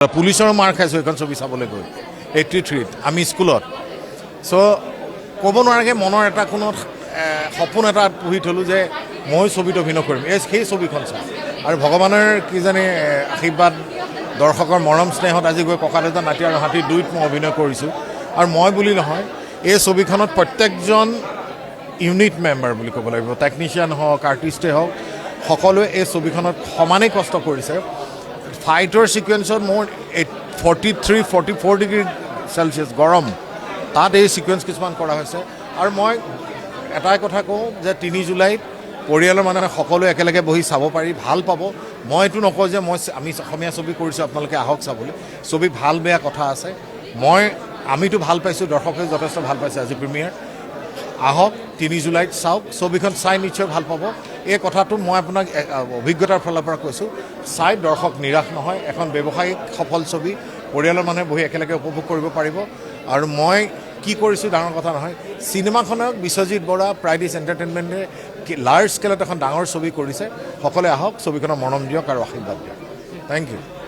পুলিচৰ মাৰ খাইছোঁ এইখন ছবি চাবলৈ গৈ 83ত আমি স্কুলত চ' ক'ব নোৱাৰাকৈ মনৰ এটা কোনো সপোন এটা পুহি থলোঁ যে মই ছবিত অভিনয় কৰিম সেই ছবিখন চাই আৰু ভগৱানৰ কিজানি আশীৰ্বাদ দৰ্শকৰ মৰম স্নেহত আজি গৈ কঁকাদেউতা নাতি আৰু হাতী 2ত মই অভিনয় কৰিছোঁ আৰু মই বুলি নহয় এই ছবিখনত প্ৰত্যেকজন ইউনিট মেম্বাৰ বুলি ক'ব লাগিব টেকনিচিয়ান হওক আৰ্টিষ্টেই হওক সকলোৱে এই ছবিখনত সমানেই কষ্ট কৰিছে ফাইটৰ ছিকুৱেঞ্চত মোৰ 43-44 ডিগ্ৰী চেলচিয়াছ গৰম তাত এই ছিকুৱেঞ্চ কিছুমান কৰা হৈছে আৰু মই এটাই কথা কওঁ যে 3 জুলাইত পৰিয়ালৰ মানুহে সকলোৱে একেলগে বহি চাব পাৰি ভাল পাব মই এইটো নকওঁ যে আমি অসমীয়া ছবি কৰিছোঁ আপোনালোকে আহক চাবলৈ ছবি ভাল বেয়া কথা আছে আমিতো ভাল পাইছোঁ দৰ্শকে যথেষ্ট ভাল পাইছে আজি প্ৰিমিয়াৰ আহক 3 জুলাইত চাওক ছবিখন চাই নিশ্চয় ভাল পাব এই কথাটো মই আপোনাক অভিজ্ঞতাৰ ফালৰ পৰা কৈছোঁ চাই দৰ্শক নিৰাশ নহয় এখন ব্যৱসায়িক সফল ছবি পৰিয়ালৰ মানুহে বহি একেলগে উপভোগ কৰিব পাৰিব আৰু মই কি কৰিছোঁ ডাঙৰ কথা নহয় চিনেমাখনক বিশ্বজিৎ বৰা প্ৰাইডিছ এণ্টাৰটেইনমেণ্টে লাৰ্জ স্কেলত এখন ডাঙৰ ছবি কৰিছে সকলোৱে আহক ছবিখনৰ মৰম দিয়ক আৰু আশীৰ্বাদ দিয়ক থেংক ইউ